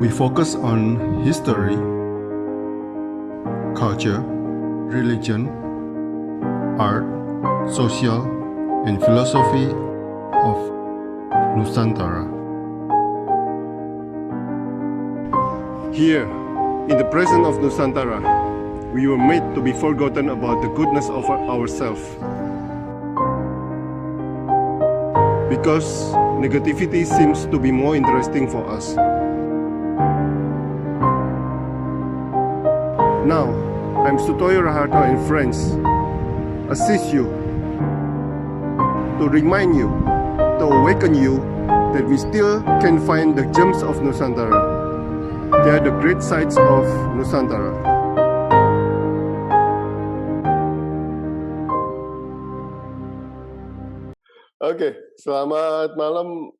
We focus on history, culture, religion, art, social, and philosophy of Nusantara. Here, in the presence of Nusantara, we were made to be forgotten about the goodness of ourselves. Because negativity seems to be more interesting for us. Now, I'm Sutoyo Raharto and friends assist you to remind you, to awaken you that we still can find the gems of Nusantara. They are the great sights of Nusantara. Oke, selamat malam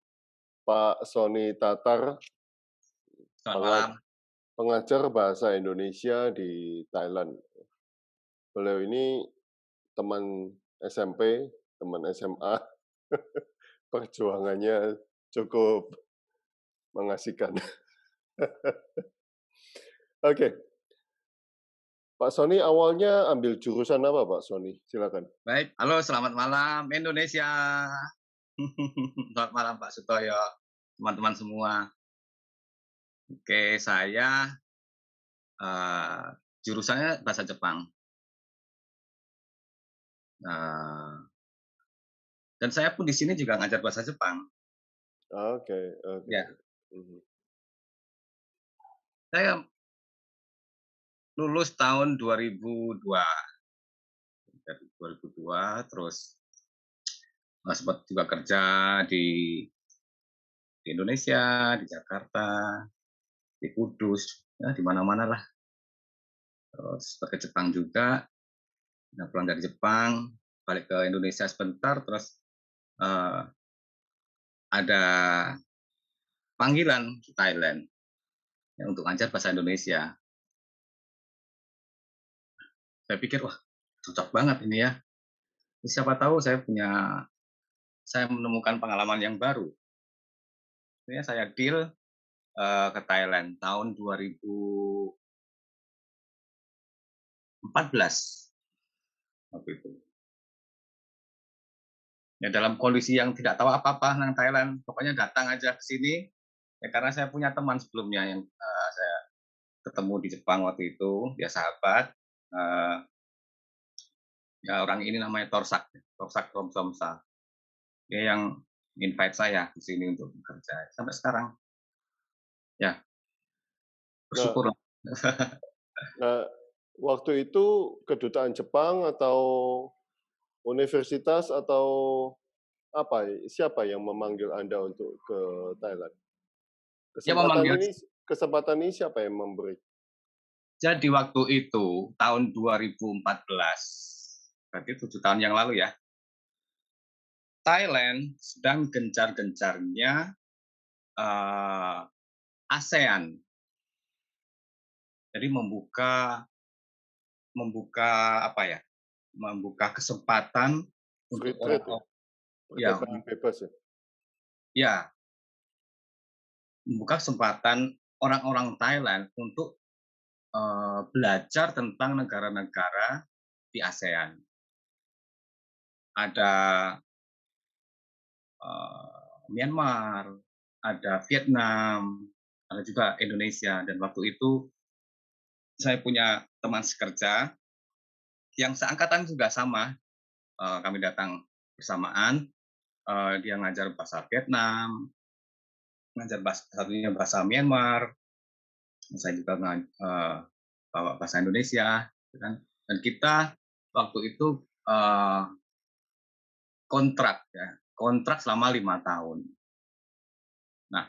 Pak Sony Tatar. Selamat malam. Pengajar bahasa Indonesia di Thailand. Beliau ini teman SMP, teman SMA. Perjuangannya cukup mengasihkan. Oke. Pak Sony awalnya ambil jurusan apa, Pak Sony? Silakan. Baik, halo selamat malam Indonesia. Selamat malam Pak Sutoyo, teman-teman semua. Oke, saya jurusannya bahasa Jepang. Dan saya pun di sini juga ngajar bahasa Jepang. Oke. Ya. Saya lulus tahun 2002. Dari 2002, terus sempat juga kerja di Indonesia, di Jakarta, di Kudus, ya, di mana-mana lah. Terus ke Jepang juga, pulang dari Jepang, balik ke Indonesia sebentar, terus ada panggilan di Thailand ya, untuk ngajar bahasa Indonesia. Saya pikir, wah cocok banget ini ya. Siapa tahu saya menemukan pengalaman yang baru. Ini saya deal ke Thailand tahun 2014 waktu itu. Ya, dalam kondisi yang tidak tahu apa-apa tentang Thailand, pokoknya datang aja ke sini. Ya, karena saya punya teman sebelumnya yang saya ketemu di Jepang waktu itu, dia sahabat. Ya, orang ini namanya Torsak Romsomsa. Dia yang invite saya ke sini untuk bekerja sampai sekarang. Ya, bersyukur. Nah, waktu itu kedutaan Jepang atau universitas atau apa? Siapa yang memanggil Anda untuk ke Thailand? Kesempatan ini siapa yang memberi? Jadi waktu itu tahun 2014, berarti 7 tahun yang lalu ya. Thailand sedang gencar-gencarnya ASEAN. Jadi membuka apa ya? Membuka kesempatan free untuk trade ya? Bebas ya? Ya. Membuka kesempatan orang-orang Thailand untuk belajar tentang negara-negara di ASEAN. Ada Myanmar, ada Vietnam, ada juga Indonesia. Dan waktu itu saya punya teman sekerja yang seangkatan juga sama. Kami datang bersamaan. Dia ngajar bahasa Vietnam, ngajar bahasa Myanmar. Saya juga bawa bahasa Indonesia. Dan kita waktu itu kontrak selama 5 tahun. Nah,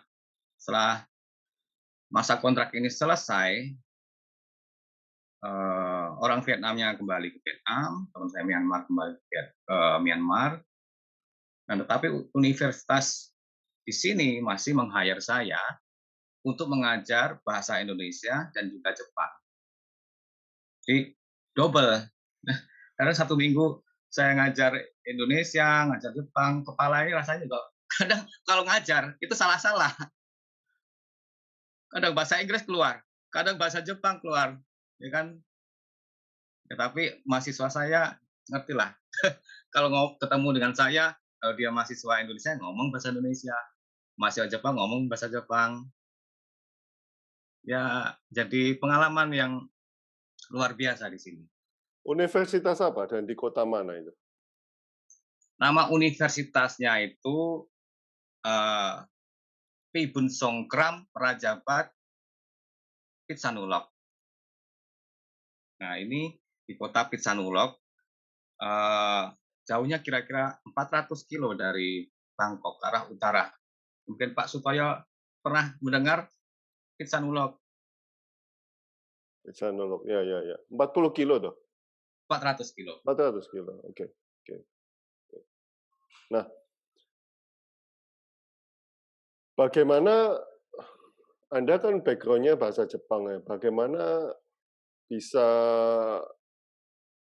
setelah masa kontrak ini selesai, orang Vietnamnya kembali ke Vietnam, teman saya Myanmar kembali ke Myanmar. Nah, tetapi universitas di sini masih meng-hire saya untuk mengajar bahasa Indonesia dan juga Jepang. Jadi double. Karena 1 minggu saya ngajar Indonesia, ngajar Jepang, kepala ini rasanya juga kadang kalau ngajar itu salah-salah. kadang bahasa Inggris keluar, kadang bahasa Jepang keluar, ya kan. Ya, tapi mahasiswa saya ngertilah. Kalau ketemu dengan saya, kalau dia mahasiswa Indonesia ngomong bahasa Indonesia, mahasiswa Jepang ngomong bahasa Jepang. Ya, jadi pengalaman yang luar biasa di sini. Universitas apa dan di kota mana itu? Nama universitasnya itu eh, Pibun Songkram Prajapat Pitsanulok. Nah, ini di kota Pitsanulok, jauhnya kira-kira 400 kilo dari Bangkok ke arah utara. Mungkin Pak Sutoyo pernah mendengar Pitsanulok. Pitsanulok, ya, ya, ya. 40 kilo tuh? 400 kilo. 400 kilo, oke. Oke. Nah, bagaimana Anda kan background-nya bahasa Jepang ya, bagaimana bisa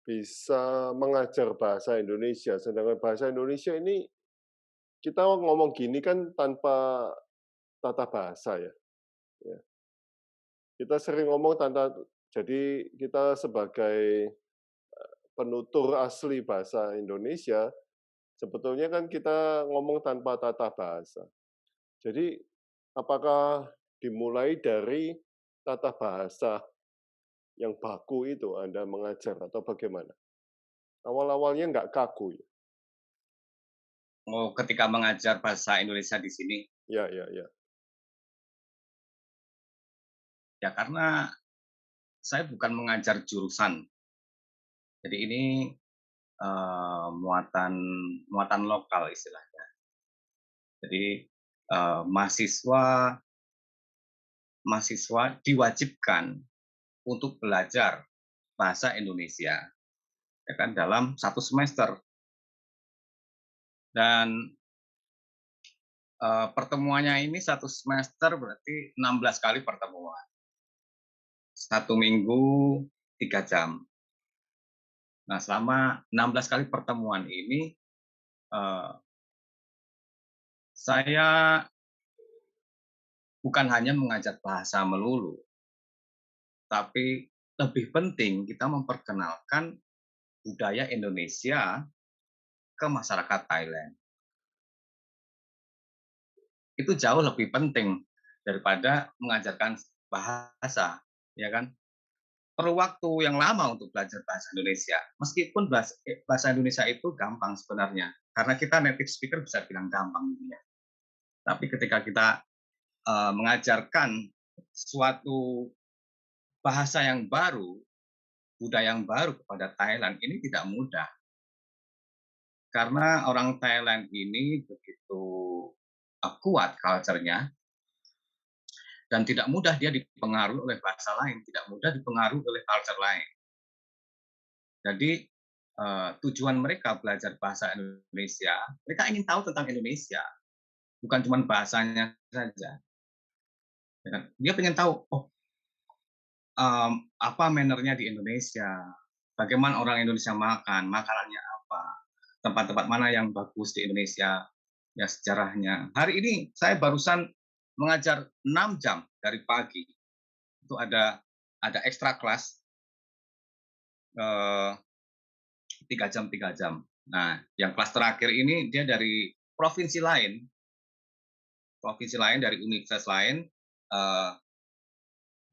bisa mengajar bahasa Indonesia, sedangkan bahasa Indonesia ini kita ngomong gini kan tanpa tata bahasa ya. Ya. Kita sering ngomong tanpa, jadi kita sebagai penutur asli bahasa Indonesia, sebetulnya kan kita ngomong tanpa tata bahasa. Jadi apakah dimulai dari tata bahasa yang baku itu Anda mengajar atau bagaimana? Awal-awalnya nggak kaku ya? Oh, ketika mengajar bahasa Indonesia di sini, Ya, ya, ya. ya karena saya bukan mengajar jurusan. Jadi ini muatan muatan lokal istilahnya. Jadi mahasiswa diwajibkan untuk belajar bahasa Indonesia, ya kan, dalam 1 semester. Dan pertemuannya ini 1 semester berarti 16 kali pertemuan. 1 minggu 3 jam. Nah, selama 16 kali pertemuan ini, saya bukan hanya mengajar bahasa melulu, tapi lebih penting kita memperkenalkan budaya Indonesia ke masyarakat Thailand. Itu jauh lebih penting daripada mengajarkan bahasa, ya kan? Perlu waktu yang lama untuk belajar bahasa Indonesia. Meskipun bahasa Indonesia itu gampang sebenarnya, karena kita native speaker bisa bilang gampang ya. Tapi ketika kita mengajarkan suatu bahasa yang baru, budaya yang baru kepada Thailand, ini tidak mudah. Karena orang Thailand ini begitu kuat culture-nya, dan tidak mudah dia dipengaruhi oleh bahasa lain, tidak mudah dipengaruhi oleh culture lain. Jadi tujuan mereka belajar bahasa Indonesia, mereka ingin tahu tentang Indonesia, bukan cuma bahasanya saja. Dia ingin tahu, oh, apa mannernya di Indonesia, bagaimana orang Indonesia makan, makanannya apa, tempat-tempat mana yang bagus di Indonesia, ya sejarahnya. Hari ini saya barusan mengajar 6 jam dari pagi. Itu ada ekstra kelas 3 jam. Nah, yang kelas terakhir ini dia dari provinsi lain dari universitas lain.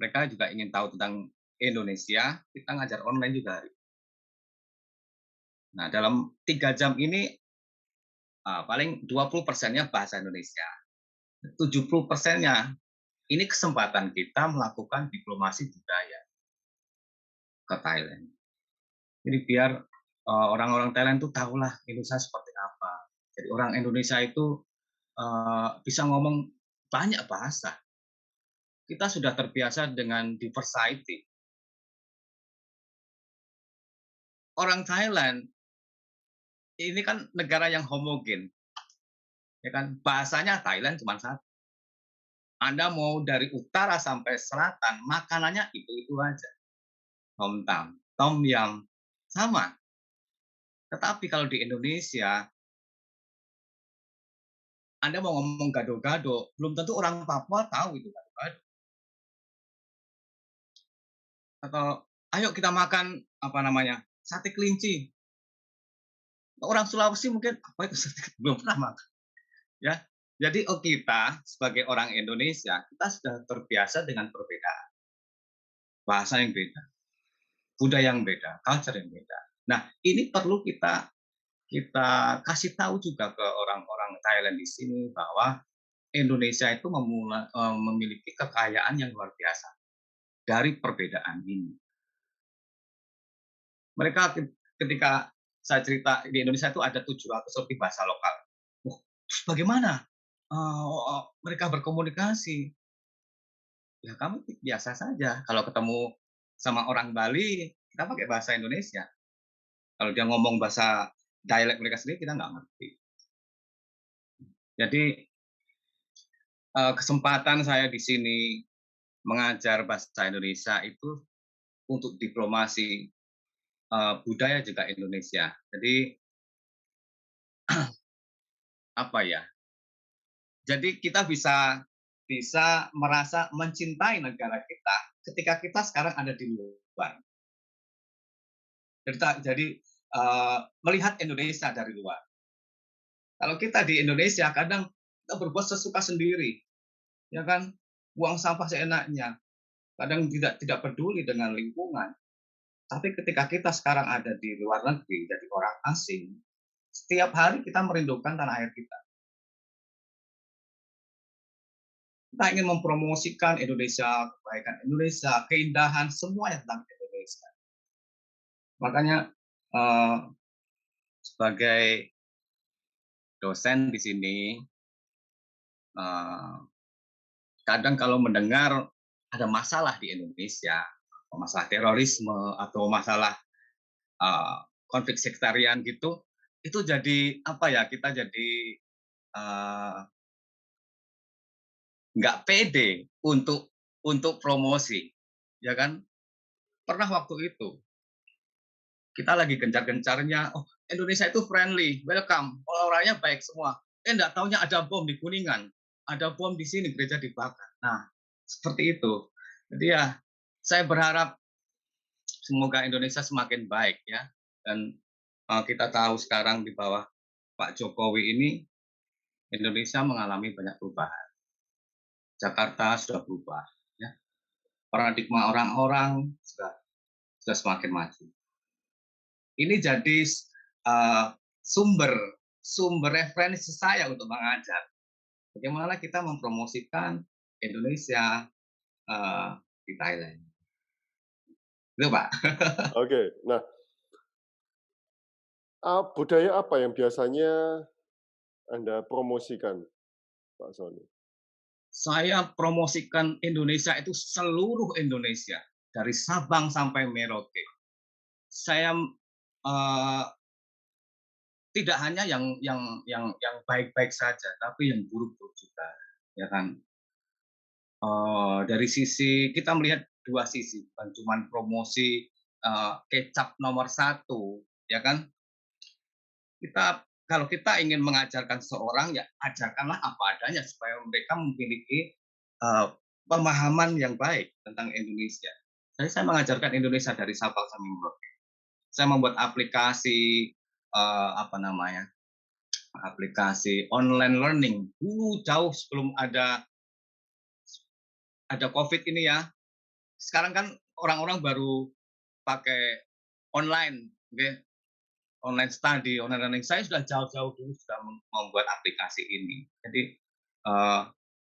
Mereka juga ingin tahu tentang Indonesia. Kita ngajar online juga hari. Nah, dalam 3 jam ini paling 20%-nya bahasa Indonesia. 70%-nya ini kesempatan kita melakukan diplomasi budaya ke Thailand. Jadi biar orang-orang Thailand itu tahulah Indonesia seperti apa. Jadi orang Indonesia itu bisa ngomong banyak bahasa. Kita sudah terbiasa dengan diversity. Orang Thailand ini kan negara yang homogen, ya kan? Bahasanya Thailand cuma satu. Anda mau dari utara sampai selatan, makanannya itu aja. Tom tam, tom yum, sama. Tetapi kalau di Indonesia, Anda mau ngomong gado-gado, belum tentu orang Papua tahu itu gado-gado. atau ayo kita makan apa namanya sate kelinci. Orang Sulawesi mungkin apa itu sate belum pernah makan ya. Jadi kita sebagai orang Indonesia kita sudah terbiasa dengan perbedaan, bahasa yang beda, budaya yang beda, culture yang beda. Nah ini perlu kita kita kasih tahu juga ke orang-orang Thailand di sini bahwa Indonesia itu memiliki kekayaan yang luar biasa dari perbedaan ini. Mereka ketika saya cerita di Indonesia itu ada 700 lebih bahasa lokal. Wah, terus bagaimana mereka berkomunikasi? Ya kami biasa saja. Kalau ketemu sama orang Bali, kita pakai bahasa Indonesia. Kalau dia ngomong bahasa dialek mereka sendiri, kita nggak ngerti. Jadi kesempatan saya di sini mengajar bahasa Indonesia itu untuk diplomasi budaya juga Indonesia. Jadi apa ya? Jadi kita bisa merasa mencintai negara kita ketika kita sekarang ada di luar. Jadi melihat Indonesia dari luar. Kalau kita di Indonesia kadang kita berbuat sesuka sendiri, ya kan? Buang sampah seenaknya. Kadang tidak peduli dengan lingkungan. Tapi ketika kita sekarang ada di luar negeri, jadi orang asing, setiap hari kita merindukan tanah air kita. Kita ingin mempromosikan Indonesia, kebaikan Indonesia, keindahan semuanya tentang Indonesia. Makanya sebagai dosen di sini, kadang kalau mendengar ada masalah di Indonesia, masalah terorisme atau masalah konflik sektarian gitu, itu jadi apa ya? Kita jadi nggak pede untuk promosi, ya kan? Pernah waktu itu kita lagi gencar-gencarnya, oh Indonesia itu friendly, welcome, orang-orangnya baik semua. Nggak taunya ada bom di Kuningan, ada bom di sini, gereja dibakar. Nah, seperti itu. Jadi ya, saya berharap semoga Indonesia semakin baik ya. Dan kita tahu sekarang di bawah Pak Jokowi ini, Indonesia mengalami banyak perubahan. Jakarta sudah berubah. Ya. Paradigma orang-orang sudah semakin maju. Ini jadi sumber referensi saya untuk mengajar. Bagaimana kita mempromosikan Indonesia di Thailand. Itu Pak. Oke, nah budaya apa yang biasanya Anda promosikan, Pak Sony? Saya promosikan Indonesia itu seluruh Indonesia, dari Sabang sampai Merauke. Saya tidak hanya yang baik-baik saja, tapi yang buruk-buruk juga, ya kan. Dari sisi kita melihat dua sisi, bukan cuma promosi kecap nomor 1, ya kan. Kalau kita ingin mengajarkan seorang, ya ajarkanlah apa adanya supaya mereka memiliki pemahaman yang baik tentang Indonesia. Jadi saya mengajarkan Indonesia dari Sabang sampai Merauke. Saya membuat aplikasi aplikasi online learning dulu jauh sebelum ada COVID ini ya. Sekarang kan orang-orang baru pakai online, okay? Online study, online learning. Saya sudah jauh-jauh dulu sudah membuat aplikasi ini. Jadi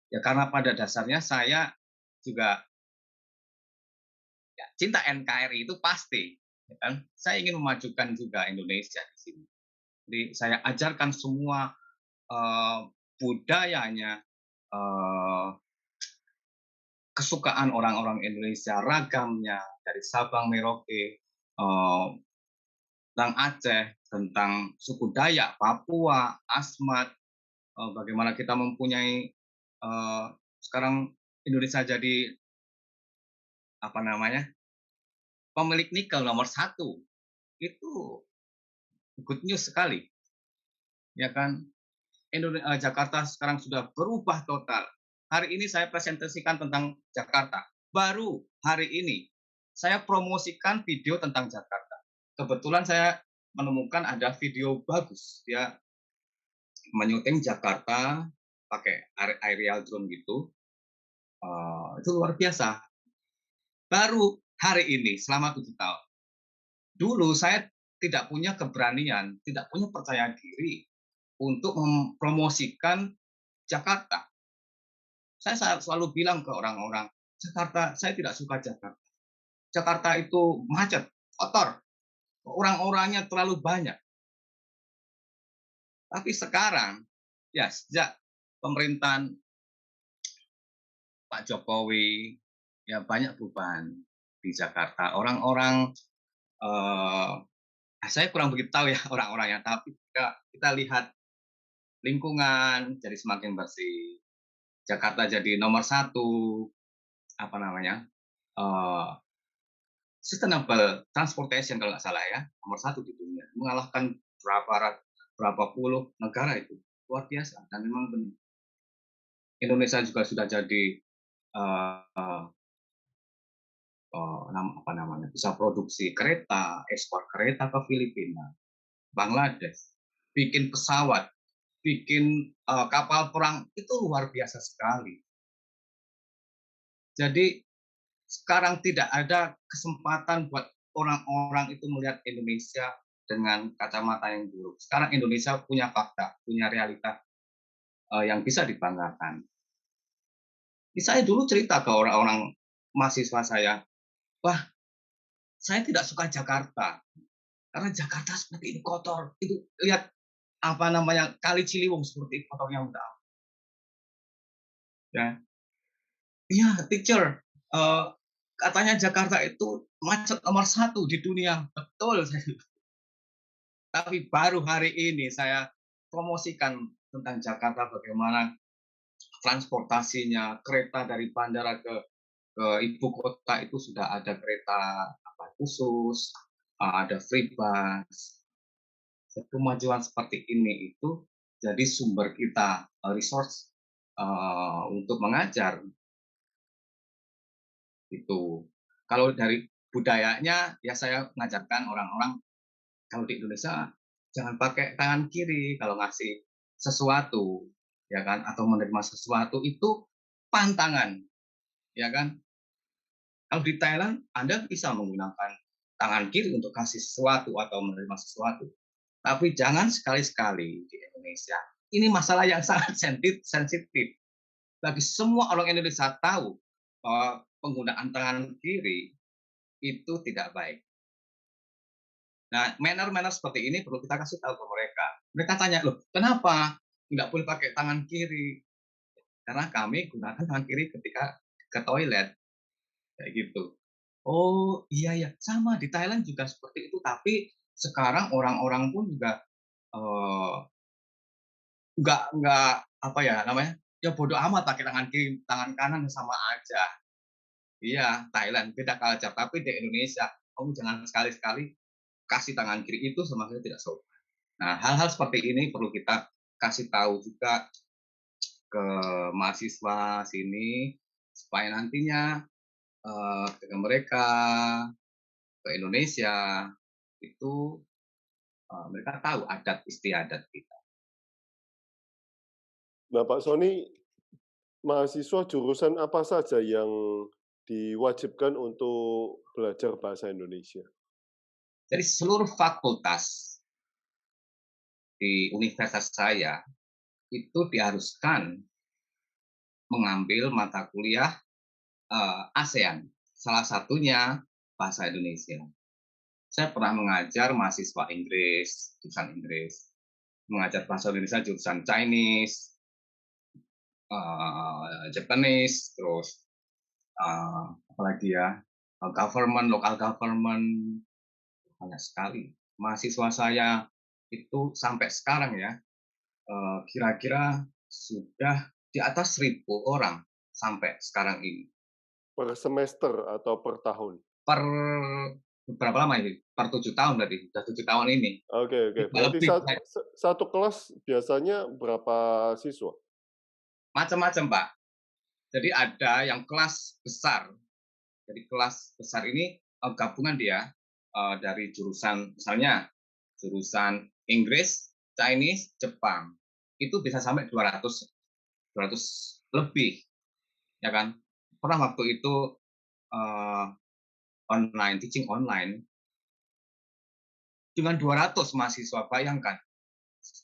ya karena pada dasarnya saya juga ya, cinta NKRI itu pasti, ya kan? Saya ingin memajukan juga Indonesia di sini. Jadi saya ajarkan semua budayanya, kesukaan orang-orang Indonesia, ragamnya dari Sabang Merauke, tentang Aceh, tentang suku Dayak, Papua, Asmat, bagaimana kita mempunyai sekarang Indonesia jadi pemilik nikel nomor 1, itu good news sekali, ya kan? Jakarta sekarang sudah berubah total. Hari ini saya presentasikan tentang Jakarta, baru hari ini saya promosikan video tentang Jakarta. Kebetulan saya menemukan ada video bagus, dia menyuting Jakarta pakai aerial drone gitu, itu luar biasa. Baru hari ini selama 7 tahun. Dulu saya tidak punya keberanian, tidak punya percaya diri untuk mempromosikan Jakarta. Saya selalu bilang ke orang-orang, Jakarta, saya tidak suka Jakarta. Jakarta itu macet, kotor, orang-orangnya terlalu banyak. Tapi sekarang, ya sejak pemerintahan Pak Jokowi, ya banyak perubahan di Jakarta. Orang-orang, saya kurang begitu tahu ya orang-orangnya, tapi kita lihat lingkungan jadi semakin bersih. Jakarta jadi nomor satu, apa namanya, sustainable transportation kalau nggak salah ya, nomor satu di dunia, mengalahkan berapa puluh negara itu, luar biasa. Dan memang benar. Indonesia juga sudah jadi apa namanya, bisa produksi kereta, ekspor kereta ke Filipina, Bangladesh, bikin pesawat, bikin kapal perang, itu luar biasa sekali. Jadi sekarang tidak ada kesempatan buat orang-orang itu melihat Indonesia dengan kacamata yang buruk. Sekarang Indonesia punya fakta, punya realita yang bisa dibanggakan. Saya dulu cerita ke orang-orang mahasiswa saya, wah, saya tidak suka Jakarta karena Jakarta seperti ini kotor. Itu lihat apa namanya Kali Ciliwung seperti kotornya udah. Ya, iya teacher. Katanya Jakarta itu macet nomor satu di dunia. Betul. Tapi baru hari ini saya promosikan tentang Jakarta, bagaimana transportasinya, kereta dari bandara ke ibu kota itu sudah ada kereta khusus, ada free bus. Kemajuan seperti ini itu jadi sumber kita, resource untuk mengajar. Itu. Kalau dari budayanya, ya saya mengajarkan orang-orang kalau di Indonesia jangan pakai tangan kiri kalau ngasih sesuatu, ya kan, atau menerima sesuatu itu pantangan, ya kan. Kalau di Thailand Anda bisa menggunakan tangan kiri untuk kasih sesuatu atau menerima sesuatu, tapi jangan sekali-sekali di Indonesia. Ini masalah yang sangat sensitif. Bagi semua orang Indonesia tahu bahwa penggunaan tangan kiri itu tidak baik. Nah, manner-manner seperti ini perlu kita kasih tahu ke mereka. Mereka tanya, loh, kenapa nggak boleh pakai tangan kiri? Karena kami gunakan tangan kiri ketika ke toilet, kayak gitu. Oh iya ya, sama di Thailand juga seperti itu. Tapi sekarang orang-orang pun juga nggak apa ya namanya, ya bodoh amat pakai tangan kiri, tangan kanan sama aja. Iya, Thailand beda culture. Tapi di Indonesia, kamu jangan sekali-sekali kasih tangan kiri itu sama sekali tidak sopan. Nah, hal-hal seperti ini perlu kita kasih tahu juga ke mahasiswa sini supaya nantinya ketika mereka ke Indonesia itu mereka tahu adat istiadat kita. Nah, Pak Sony, mahasiswa jurusan apa saja yang diwajibkan untuk belajar bahasa Indonesia? Jadi seluruh fakultas di universitas saya itu diharuskan mengambil mata kuliah ASEAN, salah satunya bahasa Indonesia. Saya pernah mengajar mahasiswa Inggris, jurusan Inggris, mengajar bahasa Indonesia jurusan Chinese, Japanese, terus apalagi ya, government, local government, banyak sekali. Mahasiswa saya itu sampai sekarang ya, kira-kira sudah di atas 1.000 orang sampai sekarang ini. Per semester atau per tahun? Per berapa lama ini? Per 7 tahun berarti, sudah 7 tahun ini. Oke. Berarti satu kelas biasanya berapa siswa? Macam-macam, Pak. Jadi ada yang kelas besar. Jadi kelas besar ini gabungan dia dari jurusan, misalnya jurusan Inggris, Chinese, Jepang, itu bisa sampai 200 lebih, ya kan. Pernah waktu itu eh, online, teaching online, dengan 200 mahasiswa, bayangkan.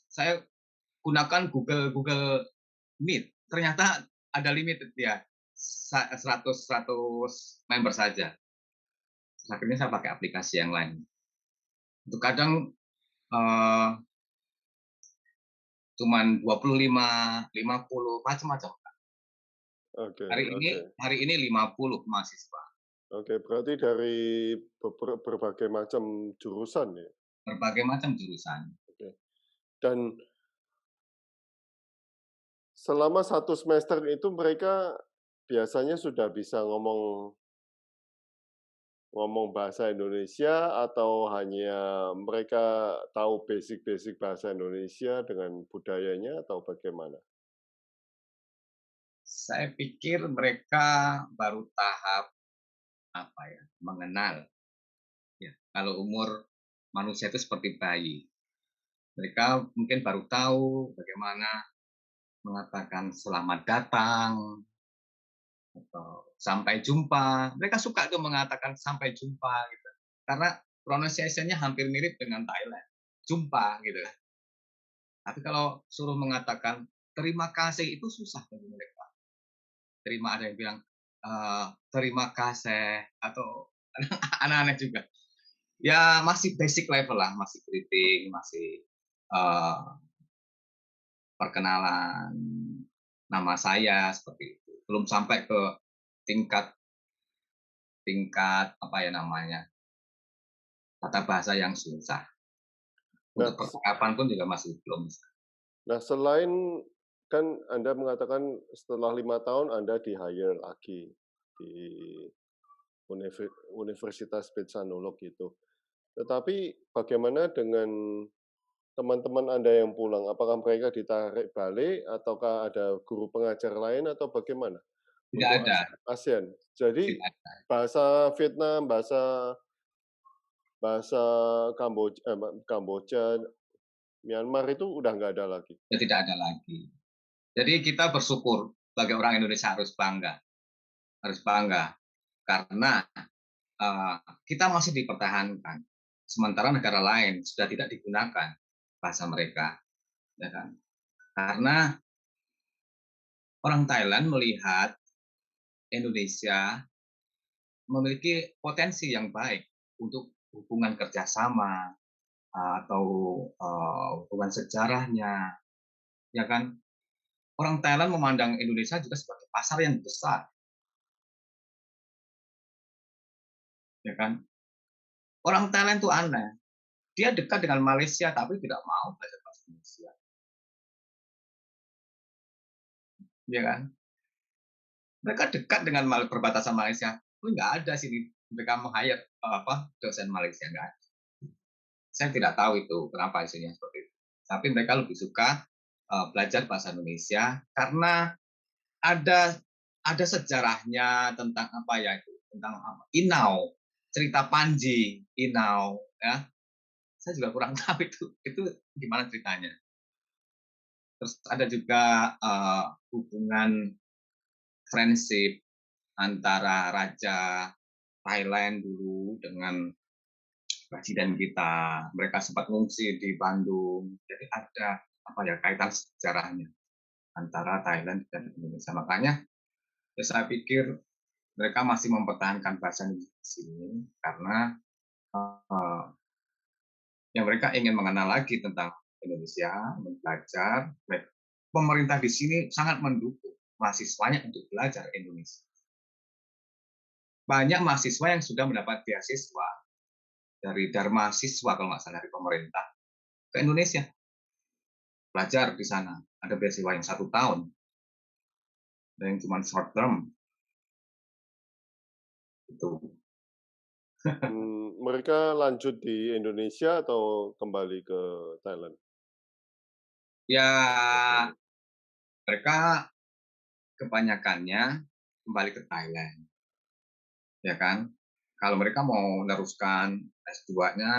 Saya gunakan Google Google Meet, ternyata ada limit ya, 100 member saja. Akhirnya saya pakai aplikasi yang lain. Untuk kadang eh, cuman 25, 50, macam-macam. Oke, Hari ini oke. hari ini 50 mahasiswa, Oke, berarti dari berbagai macam jurusan ya? berbagai macam jurusan. Oke. Dan selama 1 semester itu mereka biasanya sudah bisa ngomong ngomong bahasa Indonesia atau hanya mereka tahu basic-basic bahasa Indonesia dengan budayanya atau bagaimana? Saya pikir mereka baru tahap apa ya, mengenal. Ya, kalau umur manusia itu seperti bayi. Mereka mungkin baru tahu bagaimana mengatakan selamat datang atau sampai jumpa. Mereka suka tuh mengatakan sampai jumpa gitu. Karena pronunciation-nya hampir mirip dengan Thailand. Jumpa gitu. Tapi kalau suruh mengatakan terima kasih itu susah bagi mereka. Ada yang bilang terima kasih atau aneh-aneh juga. Ya masih basic level lah, masih greeting, masih perkenalan nama saya seperti itu. Belum sampai ke tingkat tingkat apa ya namanya, tata bahasa yang susah. Nah, Untuk percakapan pun juga masih belum bisa. nah selain kan Anda mengatakan setelah 5 tahun Anda di-hire lagi di Universitas Pitsanulok itu. Tetapi bagaimana dengan teman-teman Anda yang pulang? Apakah mereka ditarik balik ataukah ada guru pengajar lain atau bagaimana Tidak untuk ada, ASEAN? Jadi tidak ada. bahasa Vietnam, bahasa bahasa Kamboja, Myanmar itu udah nggak ada lagi. Ya, tidak ada lagi. Jadi kita bersyukur sebagai orang Indonesia harus bangga karena kita masih dipertahankan. Sementara negara lain sudah tidak digunakan bahasa mereka, ya kan? Karena orang Thailand melihat Indonesia memiliki potensi yang baik untuk hubungan kerjasama atau hubungan sejarahnya, ya kan? Orang Thailand memandang Indonesia juga sebagai pasar yang besar, ya kan? Orang Thailand itu aneh, dia dekat dengan Malaysia tapi tidak mau belajar bahasa Indonesia, ya kan? Mereka dekat dengan perbatasan Malaysia, tapi nggak ada sini mereka meng-hire dosen Malaysia, nggak ada. Saya tidak tahu itu kenapa isinya seperti itu. Tapi mereka lebih suka belajar bahasa Indonesia karena ada sejarahnya tentang apa ya itu, tentang apa? Inau, cerita Panji, Inau, ya. Saya juga kurang tahu itu gimana ceritanya. Terus ada juga hubungan friendship antara Raja Thailand dulu dengan presiden kita. Mereka sempat mengungsi di Bandung. Jadi ada apa ya kaitan sejarahnya antara Thailand dan Indonesia. Makanya ya saya pikir mereka masih mempertahankan bahasa Indonesia di sini karena uh, yang mereka ingin mengenal lagi tentang Indonesia, belajar. Pemerintah di sini sangat mendukung mahasiswanya untuk belajar Indonesia. Banyak mahasiswa yang sudah mendapat beasiswa dari Dharma Siswa kalau nggak salah dari pemerintah ke Indonesia belajar di sana. Ada beasiswa yang 1 tahun, ada yang cuma short term. Itu. Mereka lanjut di Indonesia atau kembali ke Thailand? Ya, mereka kebanyakannya kembali ke Thailand, ya kan? Kalau mereka mau meneruskan S2-nya,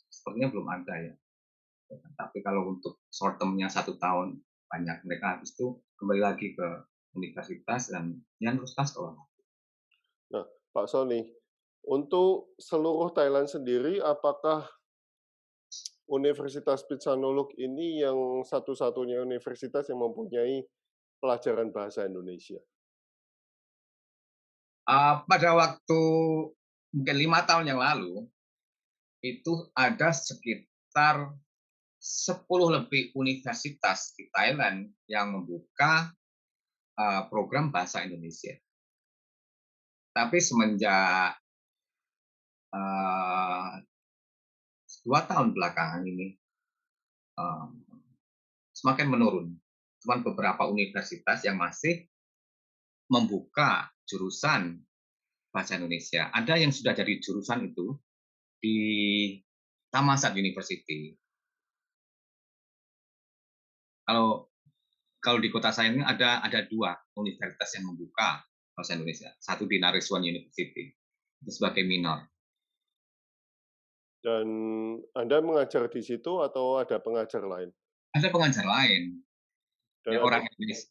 sepertinya belum ada ya. Tapi kalau untuk short term-nya 1 tahun, banyak mereka habis itu kembali lagi ke universitas dan ya teruskan sekolah. Nah, Pak Sony, untuk seluruh Thailand sendiri, apakah Universitas Pitsanulok ini yang satu-satunya universitas yang mempunyai pelajaran bahasa Indonesia? Pada waktu mungkin 5 tahun yang lalu, itu ada sekitar 10 lebih universitas di Thailand yang membuka program bahasa Indonesia. Tapi semenjak 2 tahun belakangan ini semakin menurun. Cuma beberapa universitas yang masih membuka jurusan bahasa Indonesia. Ada yang sudah jadi jurusan itu di Thammasat University. Kalau kalau di kota saya ini ada 2 universitas yang membuka bahasa Indonesia. Satu di Naresuan University, itu sebagai minor. Dan Anda mengajar di situ atau ada pengajar lain? Ada pengajar lain, Dan ya, orang Indonesia.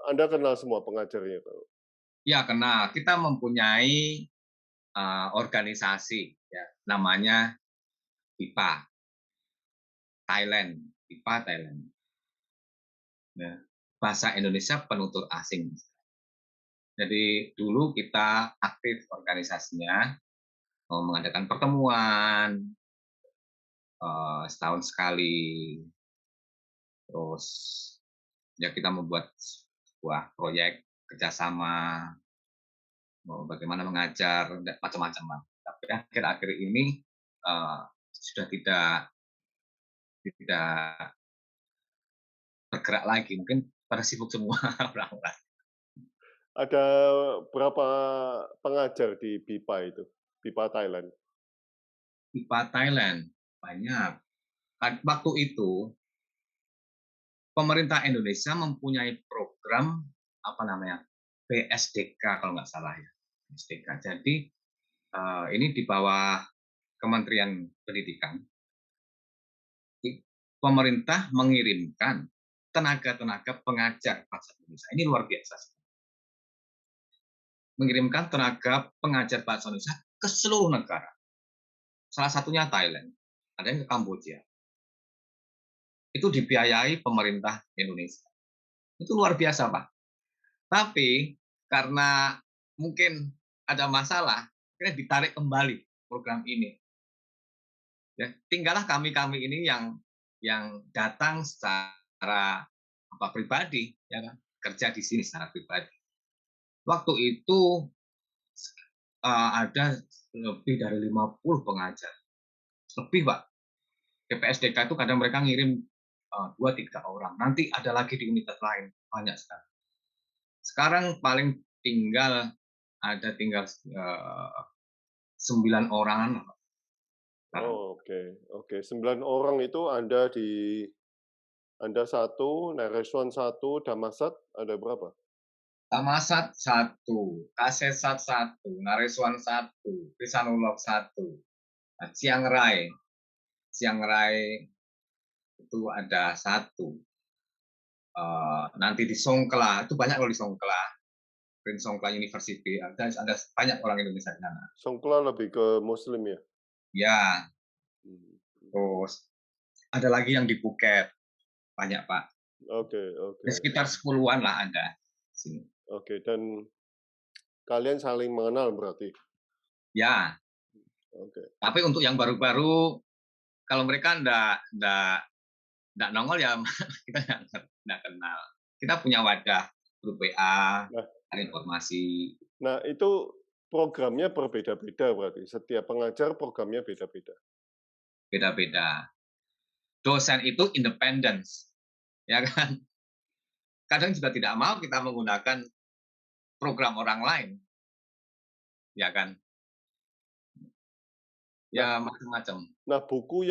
Anda kenal semua pengajarnya, Pak? Ya, kenal. Kita mempunyai organisasi, ya, namanya IPA Thailand, IPA Thailand. Ya, bahasa Indonesia penutur asing. Jadi dulu kita aktif organisasinya, mengadakan pertemuan setahun sekali, terus ya kita membuat sebuah proyek kerjasama, bagaimana mengajar, macam-macam. Tapi akhir-akhir ini sudah tidak bergerak lagi, mungkin pada sibuk semua orang-orang. Ada berapa pengajar di BIPA itu? BIPA Thailand? IPA Thailand banyak. Waktu itu pemerintah Indonesia mempunyai program apa namanya PSDK kalau nggak salah ya, PSDK. Jadi ini di bawah Kementerian Pendidikan. Pemerintah mengirimkan tenaga-tenaga pengajar bahasa Indonesia. Ini luar biasa. Mengirimkan tenaga pengajar bahasa Indonesia ke seluruh negara. Salah satunya Thailand, ada yang ke Kamboja. Itu dibiayai pemerintah Indonesia. Itu luar biasa, Pak. Tapi karena mungkin ada masalah, akhirnya ditarik kembali program ini. Ya, tinggallah kami ini yang datang secara pribadi, ya kan, kerja di sini secara pribadi. Waktu itu ada lebih dari 50 pengajar. Lebih, Pak. PSDK itu kadang mereka ngirim 2-3 orang. Nanti ada lagi di unit lain. Banyak sekali. Sekarang paling tinggal 9 orangan. Oh, oke. 9 orang itu Anda satu, Naresuan satu, Dhammasat ada berapa? Thammasat 1, Kasetsat 1, Naresuan 1, Pitsanulok 1, Chiang Rai itu ada 1. Nanti di Songkla, itu banyak kalau di Songkla. Prince Songkla University, ada banyak orang Indonesia di sana. Songkla lebih ke Muslim ya? Ya, terus ada lagi yang di Phuket, banyak, Pak. Oke. Ya, sekitar 10-an lah ada sini. Oke, dan kalian saling mengenal berarti? Ya. Oke. Tapi untuk yang baru-baru, kalau mereka nggak nongol ya kita nggak kenal. Kita punya wadah grup WA, ada informasi. Nah, itu programnya berbeda-beda berarti. Setiap pengajar programnya beda-beda. Beda-beda. Dosen itu independence, ya kan? Kadang juga tidak mau kita menggunakan program orang lain, ya kan? Ya macam-macam. Nah, buku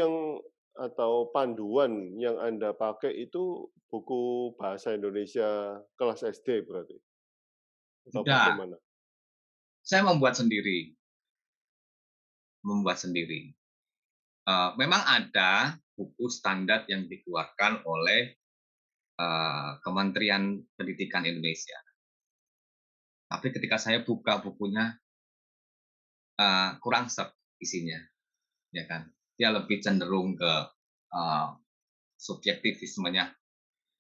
atau panduan yang Anda pakai itu buku bahasa Indonesia kelas SD berarti? Atau Tidak. bagaimana? Saya membuat sendiri. Memang ada buku standar yang dikeluarkan oleh Kementerian Pendidikan Indonesia. Tapi ketika saya buka bukunya, kurang serp isinya, ya kan? Dia lebih cenderung ke subjektivismenya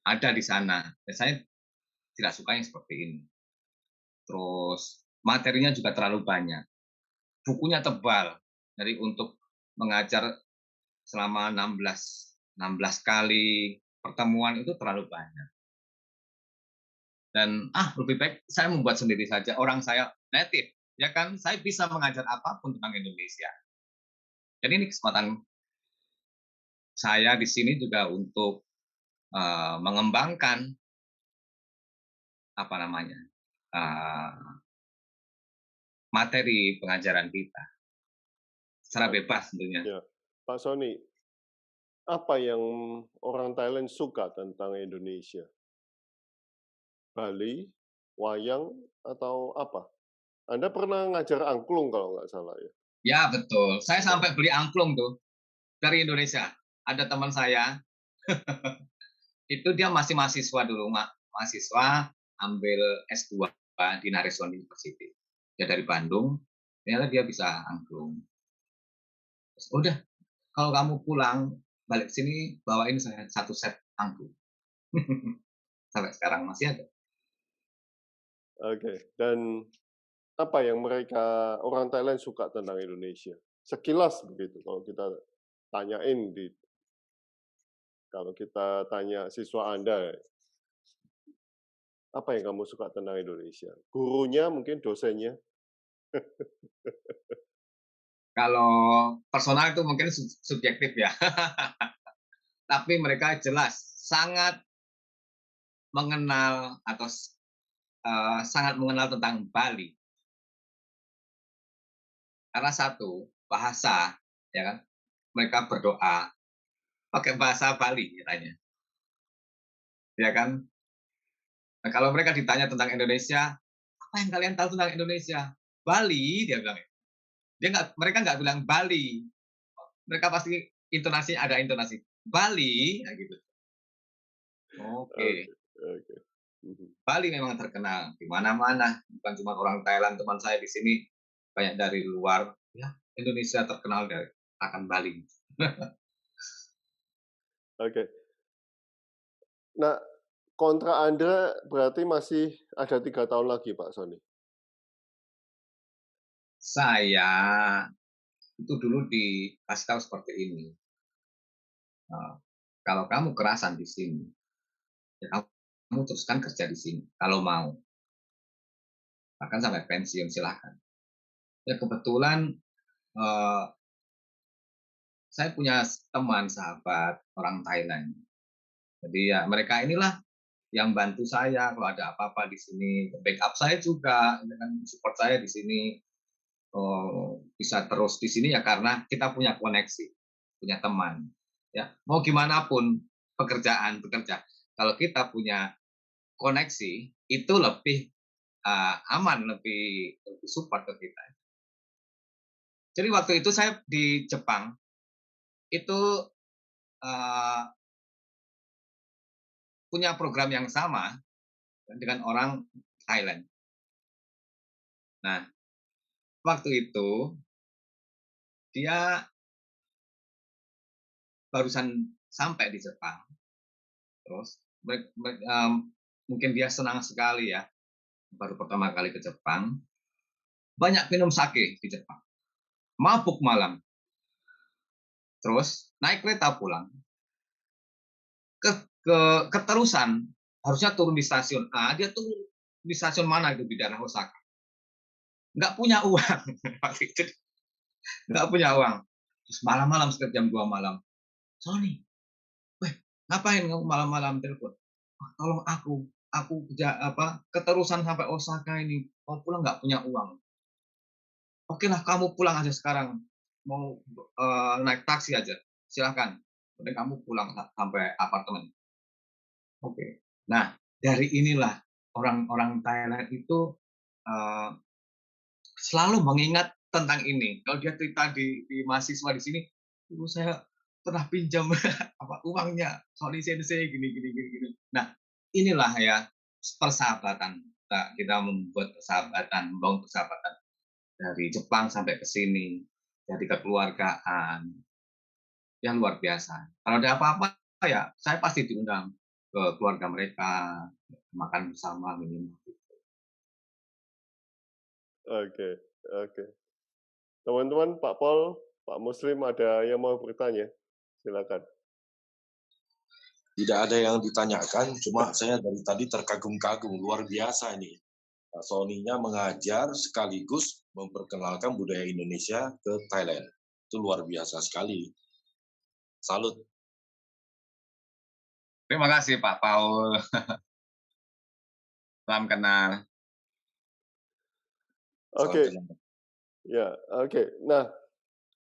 ada di sana. Dan saya tidak suka yang seperti ini. Terus materinya juga terlalu banyak. Bukunya tebal. Jadi untuk mengajar selama 16 kali pertemuan itu terlalu banyak. Dan lebih baik saya membuat sendiri saja. Orang saya native, ya kan? Saya bisa mengajar apapun tentang Indonesia. Jadi ini kesempatan saya di sini juga untuk mengembangkan materi pengajaran kita secara bebas tentunya. Ya, Pak Sony, apa yang orang Thailand suka tentang Indonesia? Bali, wayang, atau apa? Anda pernah ngajar angklung kalau nggak salah ya? Ya betul. Saya sampai beli angklung tuh dari Indonesia. Ada teman saya, itu dia masih mahasiswa dulu, mahasiswa ambil S2 di Naresuan University. Dia dari Bandung, ternyata dia bisa angklung. Terus, udah, kalau kamu pulang balik sini bawain saya 1 set angklung. Sampai sekarang masih ada. Oke, dan apa yang orang Thailand suka tentang Indonesia? Sekilas begitu, kalau kita tanya siswa Anda, apa yang kamu suka tentang Indonesia? Gurunya, mungkin dosennya? Kalau personal itu mungkin subjektif ya. Tapi mereka jelas sangat mengenal atau sangat mengenal tentang Bali. Karena satu, bahasa, ya kan? Mereka berdoa pakai bahasa Bali katanya. Ya kan? Nah, kalau mereka ditanya tentang Indonesia, apa yang kalian tahu tentang Indonesia? Bali, dia bilang. Mereka nggak bilang Bali. Mereka pasti ada intonasi Bali, nah gitu. Oke. Oke. Bali memang terkenal di mana-mana, bukan cuma orang Thailand, teman saya di sini banyak dari luar. Ya, Indonesia terkenal akan Bali. Oke. Nah, kontrak Anda berarti masih ada 3 tahun lagi, Pak Sony? Saya itu dulu dikasih tahu seperti ini. Kalau kamu kerasan di sini, ya kamu teruskan kerja di sini. Kalau mau, bahkan sampai pensiun silahkan. Ya kebetulan saya punya teman sahabat orang Thailand. Jadi ya mereka inilah yang bantu saya kalau ada apa-apa di sini, backup saya juga, dengan support saya di sini. Bisa terus di sini ya karena kita punya koneksi, punya teman. Ya, mau gimana pun bekerja. Kalau kita punya koneksi, itu lebih aman, lebih support ke kita. Jadi waktu itu saya di Jepang, itu punya program yang sama dengan orang Thailand. Nah, waktu itu dia barusan sampai di Jepang, terus mungkin dia senang sekali ya, baru pertama kali ke Jepang, banyak minum sake di Jepang, mabuk malam, terus naik kereta pulang, keterusan, harusnya turun di stasiun A, dia turun di stasiun mana itu di daerah Osaka, nggak punya uang, nggak punya uang, terus malam-malam sekitar jam 2 malam, Sony, ngapain kamu malam-malam telepon? Tolong aku keterusan sampai Osaka ini, mau pulang nggak punya uang. Oke lah, kamu pulang aja sekarang, mau naik taksi aja, silahkan. Kemudian kamu pulang sampai apartemen. Oke. Nah, dari inilah orang-orang Thailand itu selalu mengingat tentang ini. Kalau dia cerita di mahasiswa di sini, "Dulu saya pernah pinjam uangnya Sony Sensei gini." Nah, inilah ya persahabatan. Kita membuat persahabatan, membangun persahabatan dari Jepang sampai ke sini, jadi kekeluargaan yang luar biasa. Kalau ada apa-apa ya saya pasti diundang ke keluarga mereka, makan bersama minimal. Oke, oke. Teman-teman, Pak Pol, Pak Muslim ada yang mau bertanya? Silakan. Tidak ada yang ditanyakan, cuma saya dari tadi terkagum-kagum, luar biasa ini. Pak Sony-nya mengajar sekaligus memperkenalkan budaya Indonesia ke Thailand. Itu luar biasa sekali. Salut. Terima kasih Pak Paul. Salam kenal. Oke. Salam kenal. Ya, oke. Nah,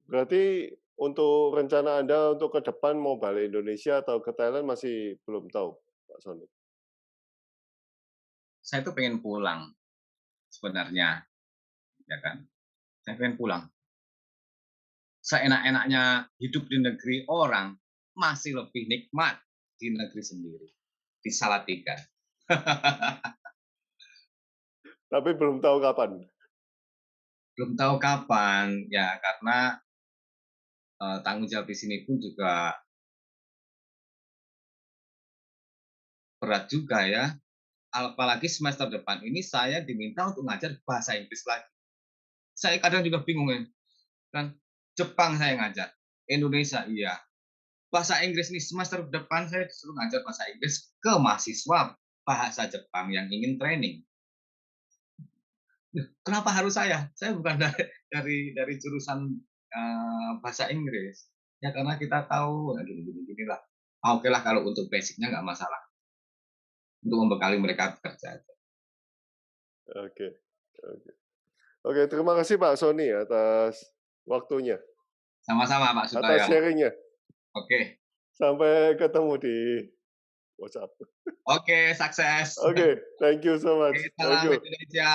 berarti untuk rencana Anda untuk ke depan mau balik Indonesia atau ke Thailand masih belum tahu, Pak Sony? Saya tuh pengen pulang sebenarnya, ya kan? Saya pengen pulang. Seenak-enaknya hidup di negeri orang masih lebih nikmat di negeri sendiri, di Salatiga. Tapi belum tahu kapan. Belum tahu kapan, ya karena tanggung jawab di sini pun juga berat juga ya. Apalagi semester depan ini saya diminta untuk ngajar bahasa Inggris lagi. Saya kadang juga bingung ya, kan Jepang saya ngajar, Indonesia iya. Bahasa Inggris nih semester depan saya disuruh ngajar bahasa Inggris ke mahasiswa bahasa Jepang yang ingin training. Kenapa harus saya? Saya bukan dari jurusan bahasa Inggris. Ya karena kita tahu ya, gini lah. Oke lah kalau untuk basicnya nggak masalah. Untuk membekali mereka bekerja. Oke, oke. Oke, terima kasih Pak Sony atas waktunya, Sama-sama Pak atas Sutoyo. sharingnya. Oke. Sampai ketemu di WhatsApp. Oke, sukses. Oke, thank you so much. Oke, Thank salam you. Indonesia.